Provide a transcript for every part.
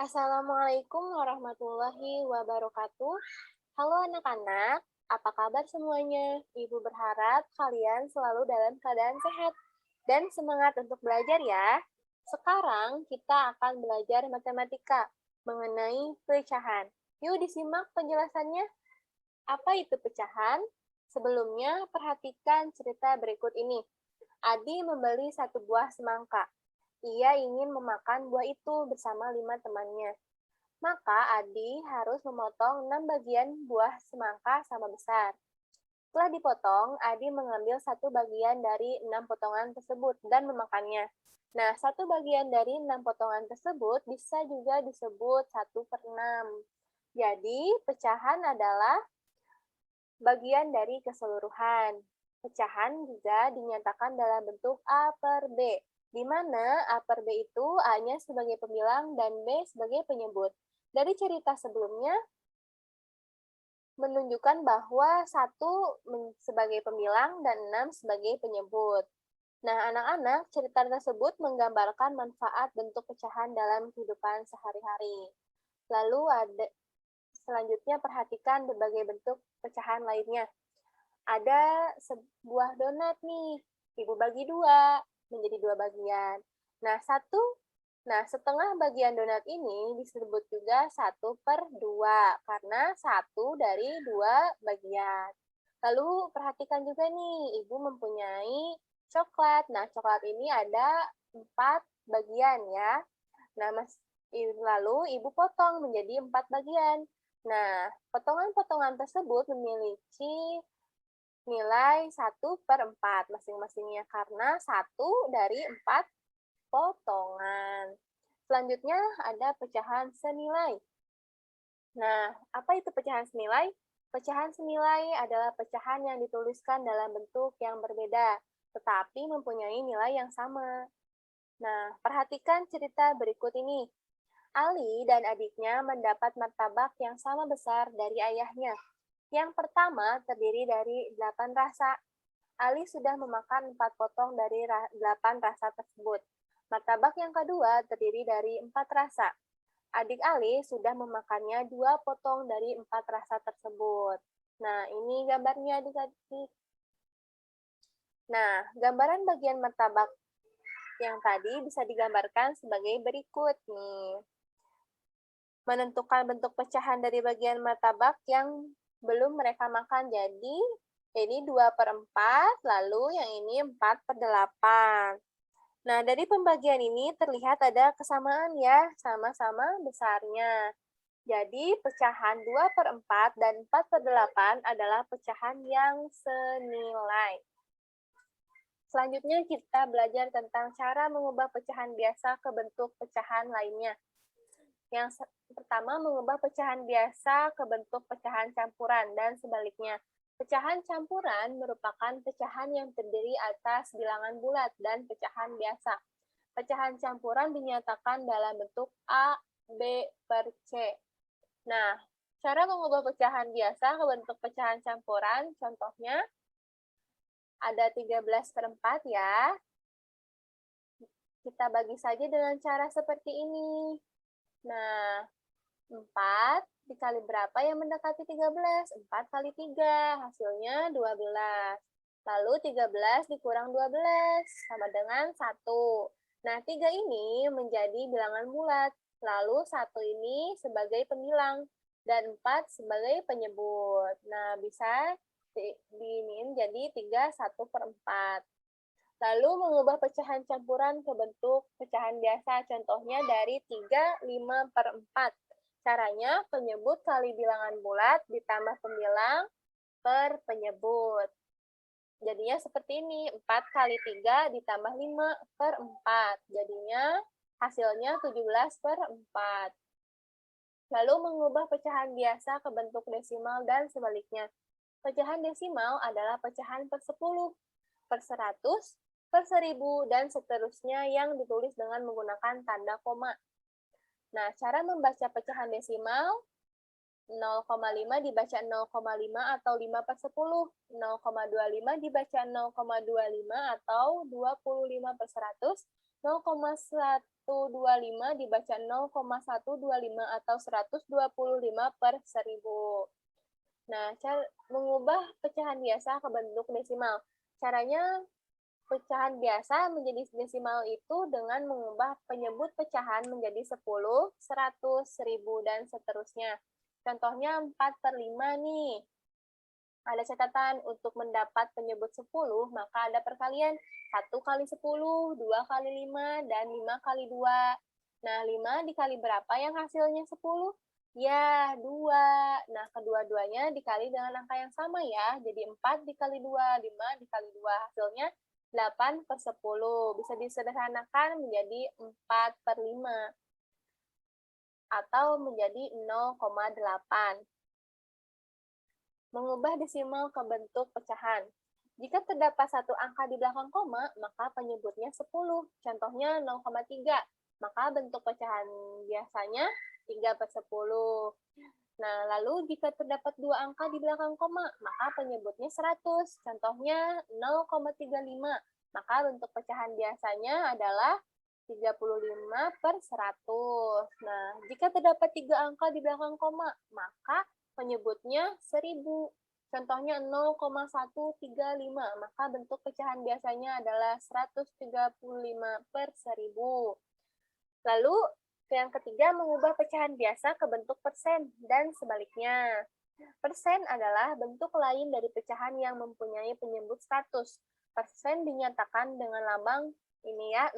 Assalamualaikum warahmatullahi wabarakatuh. Halo anak-anak, apa kabar semuanya? Ibu berharap kalian selalu dalam keadaan sehat dan semangat untuk belajar ya. Sekarang kita akan belajar matematika mengenai pecahan. Yuk disimak penjelasannya. Apa itu pecahan? Sebelumnya, perhatikan cerita berikut ini. Adi membeli satu buah semangka. Ia ingin memakan buah itu bersama 5 temannya. Maka Adi harus memotong 6 bagian buah semangka sama besar. Setelah dipotong, Adi mengambil satu bagian dari 6 potongan tersebut dan memakannya. Nah, satu bagian dari 6 potongan tersebut bisa juga disebut 1/6. Jadi, pecahan adalah bagian dari keseluruhan. Pecahan juga dinyatakan dalam bentuk A per B, di mana A per B itu A-nya sebagai pembilang dan B sebagai penyebut. Dari cerita sebelumnya, menunjukkan bahwa 1 sebagai pembilang dan 6 sebagai penyebut. Nah, anak-anak, cerita tersebut menggambarkan manfaat bentuk pecahan dalam kehidupan sehari-hari. Lalu selanjutnya perhatikan berbagai bentuk pecahan lainnya. Ada sebuah donat nih, ibu bagi 2 menjadi 2 bagian. Nah, setengah bagian donat ini disebut juga 1/2 karena 1 dari 2 bagian. Lalu perhatikan juga nih, ibu mempunyai coklat. Nah, coklat ini ada 4 bagian ya. Nah, lalu ibu potong menjadi 4 bagian. Nah, potongan-potongan tersebut memiliki nilai 1/4 masing-masingnya karena 1 dari 4 potongan. Selanjutnya ada pecahan senilai. Nah, apa itu pecahan senilai? Pecahan senilai adalah pecahan yang dituliskan dalam bentuk yang berbeda, tetapi mempunyai nilai yang sama. Nah, perhatikan cerita berikut ini. Ali dan adiknya mendapat martabak yang sama besar dari ayahnya. Yang pertama terdiri dari 8 rasa. Ali sudah memakan 4 potong dari 8 rasa tersebut. Martabak yang kedua terdiri dari 4 rasa. Adik Ali sudah memakannya 2 potong dari 4 rasa tersebut. Nah, ini gambarnya adik-adik. Nah, gambaran bagian martabak yang tadi bisa digambarkan sebagai berikut nih. Menentukan bentuk pecahan dari bagian martabak yang belum mereka makan. Jadi, ini 2/4, lalu yang ini 4/8. Nah, dari pembagian ini terlihat ada kesamaan ya, sama-sama besarnya. Jadi, pecahan 2/4 dan 4/8 adalah pecahan yang senilai. Selanjutnya kita belajar tentang cara mengubah pecahan biasa ke bentuk pecahan lainnya. Yang pertama, mengubah pecahan biasa ke bentuk pecahan campuran dan sebaliknya. Pecahan campuran merupakan pecahan yang terdiri atas bilangan bulat dan pecahan biasa. Pecahan campuran dinyatakan dalam bentuk A, B, per C. Nah, cara mengubah pecahan biasa ke bentuk pecahan campuran, contohnya ada 13/4 ya. Kita bagi saja dengan cara seperti ini. Nah, 4 dikali berapa yang mendekati 13? 4 kali 3, hasilnya 12. Lalu 13 dikurang 12, sama dengan 1. Nah, 3 ini menjadi bilangan bulat. Lalu 1 ini sebagai pembilang, dan 4 sebagai penyebut. Nah, bisa diinin jadi 3 1/4. Lalu mengubah pecahan campuran ke bentuk pecahan biasa, contohnya dari 3 5/4. Caranya, penyebut kali bilangan bulat ditambah pembilang per penyebut. Jadinya seperti ini, 4 kali 3 ditambah 5/4. Jadinya hasilnya 17/4. Lalu mengubah pecahan biasa ke bentuk desimal dan sebaliknya. Pecahan desimal adalah pecahan per 10, per 100, per 1000, dan seterusnya yang ditulis dengan menggunakan tanda koma. Nah, cara membaca pecahan desimal, 0,5 dibaca 0,5 atau 5/10, 0,25 dibaca 0,25 atau 25/100, 0,125 dibaca 0,125 atau 125 per 1000. Nah, cara mengubah pecahan biasa ke bentuk desimal. Caranya pecahan biasa menjadi desimal itu dengan mengubah penyebut pecahan menjadi 10, 100, 1000, dan seterusnya. Contohnya 4/5 nih. Ada catatan untuk mendapat penyebut 10, maka ada perkalian 1 kali 10, 2 kali 5, dan 5 kali 2. Nah, 5 dikali berapa yang hasilnya 10? Ya, 2. Nah, kedua-duanya dikali dengan angka yang sama ya. Jadi 4 dikali 2, 5 dikali 2. Hasilnya 8 per 10. Bisa disederhanakan menjadi 4 per 5. Atau menjadi 0,8. Mengubah desimal ke bentuk pecahan. Jika terdapat satu angka di belakang koma, maka penyebutnya 10. Contohnya 0,3. Maka bentuk pecahan biasanya 3 per 10. Nah, lalu jika terdapat dua angka di belakang koma, maka penyebutnya 100. Contohnya 0,35. Maka bentuk pecahan biasanya adalah 35 per 100. Nah, jika terdapat tiga angka di belakang koma, maka penyebutnya 1000. Contohnya 0,135, maka bentuk pecahan biasanya adalah 135 per 1000. Lalu, yang ketiga, mengubah pecahan biasa ke bentuk persen dan sebaliknya. Persen adalah bentuk lain dari pecahan yang mempunyai penyebut 100. Persen dinyatakan dengan lambang ini ya,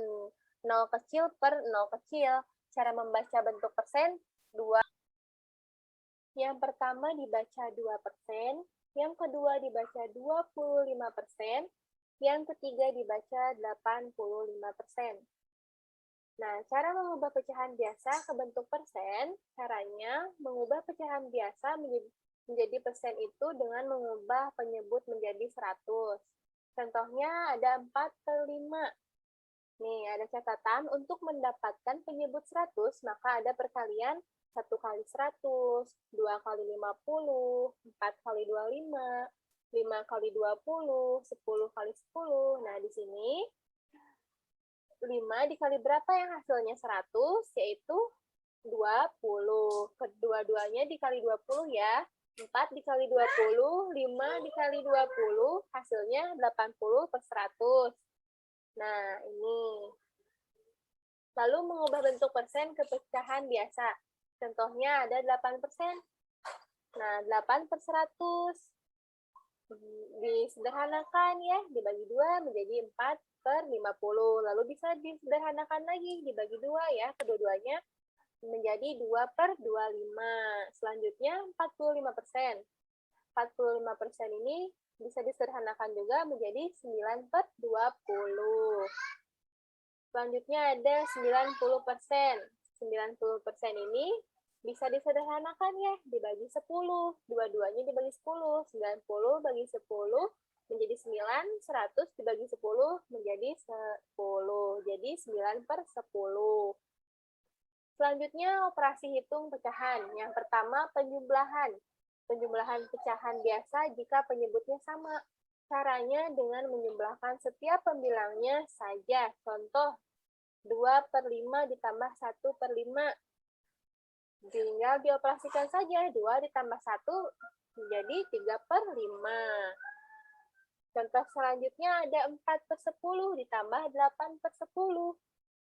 0 kecil per 0 kecil. Cara membaca bentuk persen, 2. Yang pertama dibaca 2%, yang kedua dibaca 25%, yang ketiga dibaca 85%. Nah, cara mengubah pecahan biasa ke bentuk persen, caranya mengubah pecahan biasa menjadi persen itu dengan mengubah penyebut menjadi 100. Contohnya ada 4/5. Nih, ada catatan untuk mendapatkan penyebut 100, maka ada perkalian 1 kali 100, 2 kali 50, 4 kali 25, 5 kali 20, 10 kali 10. Nah, di sini 5 dikali berapa yang hasilnya 100, yaitu 20. Kedua-duanya dikali 20 ya. 4 dikali 20, 5 dikali 20, hasilnya 80 per 100. Nah, ini. Lalu mengubah bentuk persen ke pecahan biasa. Contohnya ada 8%. Nah, 8 per 100. Disederhanakan ya, dibagi 2 menjadi 4 per 50. Lalu bisa disederhanakan lagi, dibagi 2 ya, kedua-duanya menjadi 2 per 25. Selanjutnya 45%. 45% ini bisa disederhanakan juga menjadi 9 per 20. Selanjutnya ada 90%. 90% ini bisa disederhanakan ya, dibagi 10. Dua-duanya dibagi 10. 90 bagi 10 menjadi 9, 100 dibagi 10 menjadi 10. Jadi 9 per 10. Selanjutnya operasi hitung pecahan. Yang pertama penjumlahan. Penjumlahan pecahan biasa jika penyebutnya sama. Caranya dengan menjumlahkan setiap pembilangnya saja. Contoh, 2 per 5 ditambah 1 per 5. Tinggal dioperasikan saja. 2 ditambah 1 menjadi 3 per 5. Contoh selanjutnya ada 4 per 10 ditambah 8 per 10.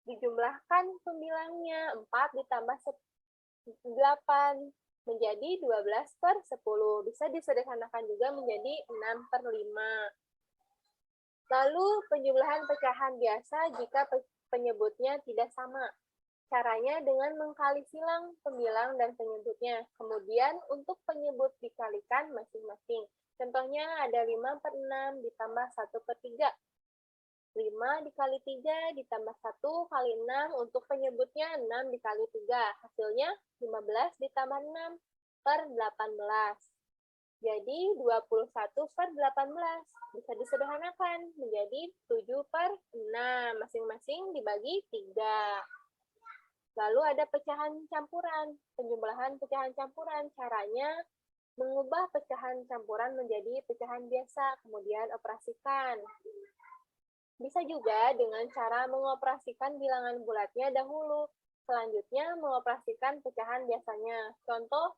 Dijumlahkan pembilangnya. 4 ditambah 8 menjadi 12 per 10. Bisa disederhanakan juga menjadi 6 per 5. Lalu penjumlahan pecahan biasa jika penyebutnya tidak sama. Caranya dengan mengkali silang pembilang dan penyebutnya. Kemudian untuk penyebut dikalikan masing-masing. Contohnya ada 5 per 6 ditambah 1 per 3. 5 dikali 3 ditambah 1 kali 6, untuk penyebutnya 6 dikali 3. Hasilnya 15 ditambah 6 per 18. Jadi 21 per 18. Bisa disederhanakan menjadi 7 per 6. Masing-masing dibagi 3. Lalu ada pecahan campuran. Penjumlahan pecahan campuran. Caranya mengubah pecahan campuran menjadi pecahan biasa, kemudian operasikan. Bisa juga dengan cara mengoperasikan bilangan bulatnya dahulu. Selanjutnya, mengoperasikan pecahan biasanya. Contoh,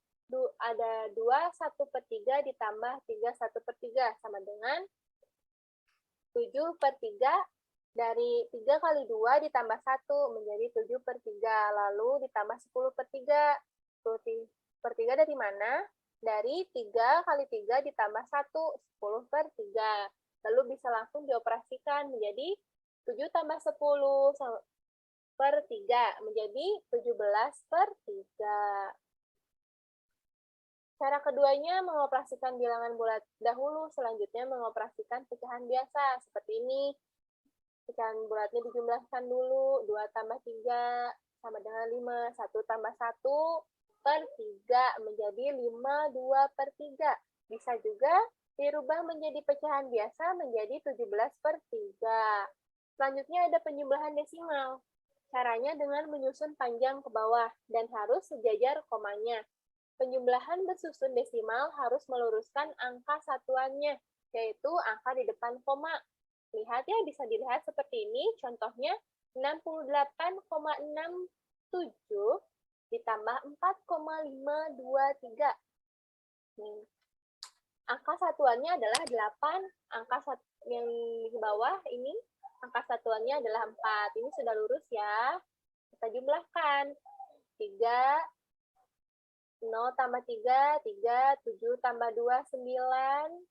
ada 2/1/3 ditambah 3/1/3 sama dengan 7/3 dari 3 kali 2 ditambah 1 menjadi 7/3. Lalu ditambah 10/3. 10/3 dari mana? Dari 3 kali 3 ditambah 1, 10/3. Lalu bisa langsung dioperasikan menjadi 7 tambah 10 per 3 menjadi 17/3. Cara keduanya mengoperasikan bilangan bulat dahulu, selanjutnya mengoperasikan pecahan biasa. Seperti ini, pecahan bulatnya dijumlahkan dulu, 2 tambah 3 sama dengan 5, 1 tambah 1 per 3 menjadi 52/3. Bisa juga dirubah menjadi pecahan biasa menjadi 17/3. Selanjutnya ada penjumlahan desimal. Caranya dengan menyusun panjang ke bawah dan harus sejajar komanya. Penjumlahan bersusun desimal harus meluruskan angka satuannya, yaitu angka di depan koma. Lihat ya, bisa dilihat seperti ini. Contohnya 68,67 ditambah 4,523. Angka satuannya adalah 8, angka yang di bawah ini angka satuannya adalah 4. Ini sudah lurus ya. Kita jumlahkan. 3, 0 tambah 3, 3, 7 tambah 2, 9,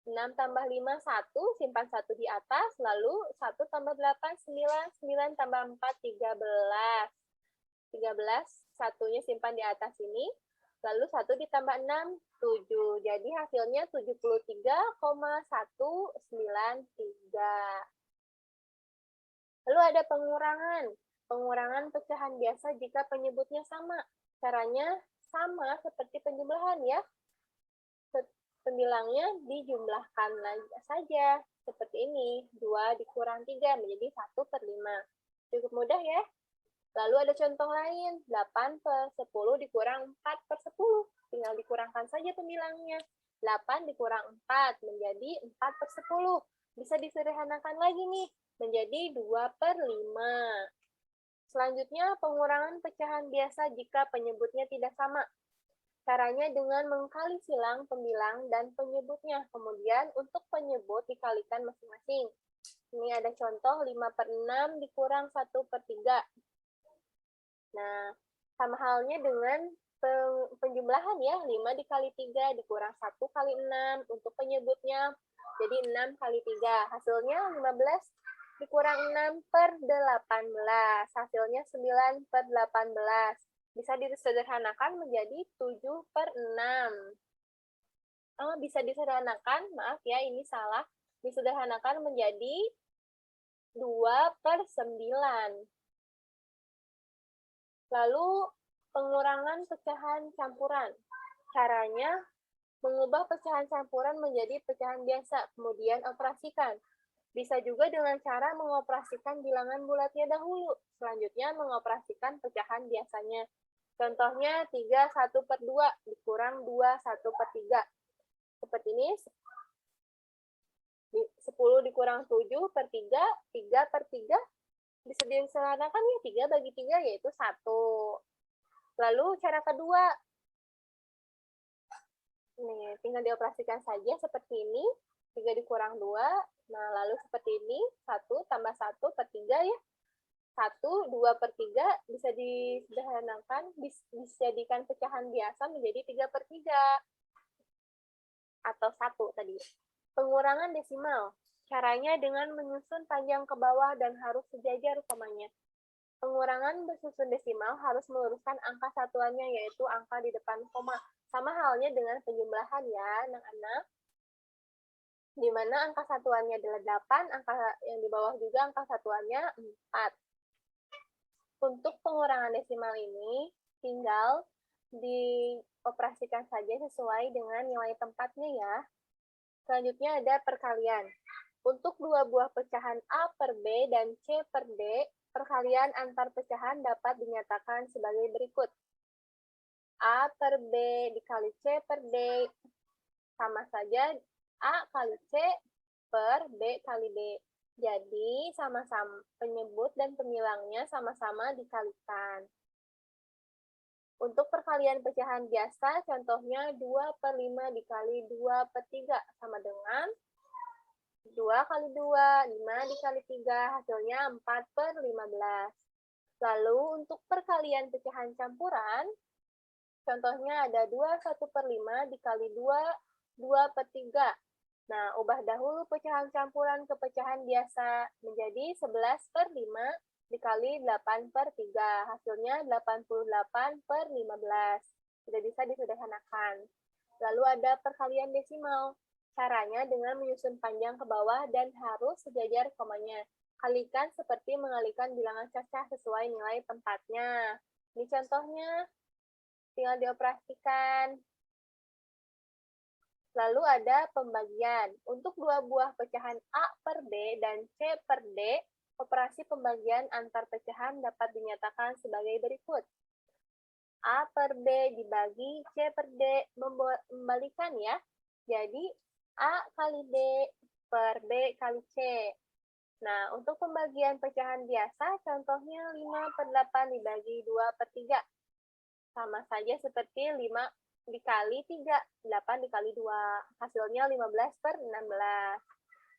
6 tambah 5, 1, simpan 1 di atas, lalu 1 tambah 8, 9, 9 tambah 4, 13. 13, satunya simpan di atas ini, lalu 1 ditambah 6, 7. Jadi hasilnya 73,193. Lalu ada pengurangan. Pengurangan pecahan biasa jika penyebutnya sama. Caranya sama seperti penjumlahan ya. Pembilangnya dijumlahkan saja. Seperti ini. 2 dikurang 3 menjadi 1/5. Cukup mudah ya. Lalu ada contoh lain. 8/10 dikurang 4/10. Tinggal dikurangkan saja pembilangnya. 8 dikurang 4 menjadi 4/10. Bisa disederhanakan lagi nih. Menjadi 2/5. Selanjutnya, pengurangan pecahan biasa jika penyebutnya tidak sama. Caranya dengan mengkali silang pembilang dan penyebutnya. Kemudian, untuk penyebut dikalikan masing-masing. Ini ada contoh 5/6 dikurang 1/3. Nah, sama halnya dengan penjumlahan ya. 5 dikali 3 dikurang 1 kali 6. Untuk penyebutnya, jadi 6 kali 3. Hasilnya 15 dikurang 6/18. Hasilnya 9/18. Bisa disederhanakan menjadi 7/6. Bisa disederhanakan, maaf ya, ini salah. Disederhanakan menjadi 2/9. Lalu, pengurangan pecahan campuran. Caranya, mengubah pecahan campuran menjadi pecahan biasa, kemudian operasikan. Bisa juga dengan cara mengoperasikan bilangan bulatnya dahulu, selanjutnya mengoperasikan pecahan biasanya. Contohnya 3/1/2 dikurang 2/1/3. Seperti ini, 10 dikurang 7/3, 3/3. Bisa disederhanakan ya, 3 bagi 3 yaitu 1. Lalu cara kedua, nih, tinggal dioperasikan saja seperti ini. 3 dikurang 2, nah lalu seperti ini, 1 tambah 1/3 ya. 1, 2/3 bisa disederhanakan, dijadikan pecahan biasa menjadi 3/3. Atau 1 tadi. Pengurangan desimal. Caranya dengan menyusun panjang ke bawah dan harus sejajar komanya. Pengurangan bersusun desimal harus meluruskan angka satuannya, yaitu angka di depan koma. Sama halnya dengan penjumlahan ya, anak-anak. Di mana angka satuannya adalah 8, angka yang di bawah juga angka satuannya 4. Untuk pengurangan desimal ini, tinggal dioperasikan saja sesuai dengan nilai tempatnya ya. Selanjutnya ada perkalian. Untuk dua buah pecahan A per B dan C per D, perkalian antar pecahan dapat dinyatakan sebagai berikut. A per B dikali C per D sama saja A kali C per B kali D. Jadi, sama-sama penyebut dan pemilangnya sama-sama dikalikan. Untuk perkalian pecahan biasa, contohnya 2/5 dikali 2/3 sama dengan 2 kali 2, 5 dikali 3, hasilnya 4/15. Lalu untuk perkalian pecahan campuran, contohnya ada 21/5 dikali 2, 2/3. Nah, ubah dahulu pecahan campuran ke pecahan biasa menjadi 11/5 dikali 8/3. Hasilnya 88/15. Sudah bisa disederhanakan. Lalu ada perkalian desimal. Caranya dengan menyusun panjang ke bawah dan harus sejajar komanya. Kalikan seperti mengalikan bilangan cacah sesuai nilai tempatnya. Ini contohnya, tinggal dioperasikan. Lalu ada pembagian. Untuk dua buah pecahan A per B dan C per D, operasi pembagian antar pecahan dapat dinyatakan sebagai berikut. A per B dibagi C per D, membalikan ya. Jadi, A kali D per B kali C. Nah, untuk pembagian pecahan biasa, contohnya 5/8 dibagi 2/3. Sama saja seperti 5 dikali 3, 8 dikali 2. Hasilnya 15/16.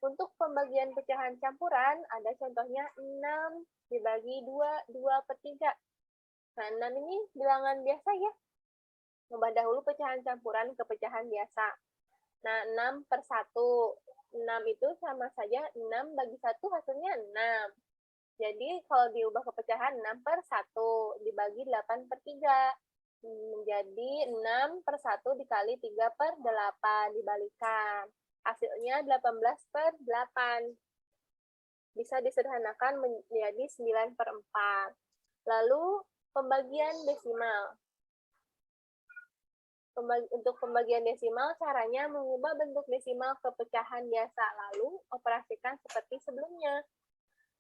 Untuk pembagian pecahan campuran, ada contohnya 6 dibagi 2, 2/3. Nah, 6 ini bilangan biasa ya. Ubah dahulu pecahan campuran ke pecahan biasa. Nah, 6/1. 6 itu sama saja 6 bagi 1 hasilnya 6. Jadi, kalau diubah ke pecahan 6/1 dibagi 8/3. Menjadi 6/1 dikali 3/8 dibalikan. Hasilnya 18/8. Bisa disederhanakan menjadi 9/4. Lalu, pembagian desimal. Untuk pembagian desimal, caranya mengubah bentuk desimal ke pecahan biasa, lalu operasikan seperti sebelumnya.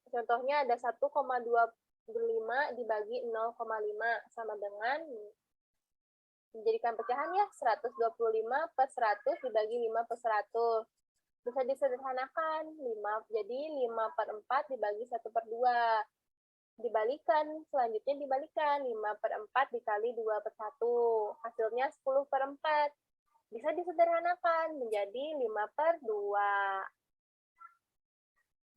Contohnya ada 1,25 dibagi 0,5 sama dengan menjadikan pecahan ya 125/100 dibagi 5/100. Bisa disederhanakan 5, jadi 5/4 dibagi 1/2. Dibalikan, selanjutnya dibalikan 5/4 dikali 2/1. Hasilnya 10/4. Bisa disederhanakan menjadi 5/2.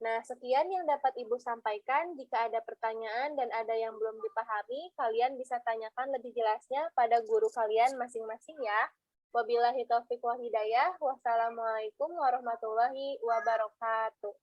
Nah, sekian yang dapat Ibu sampaikan. Jika ada pertanyaan dan ada yang belum dipahami, kalian bisa tanyakan lebih jelasnya pada guru kalian masing-masing ya. Wabillahi taufiq wal hidayah. Wassalamualaikum warahmatullahi wabarakatuh.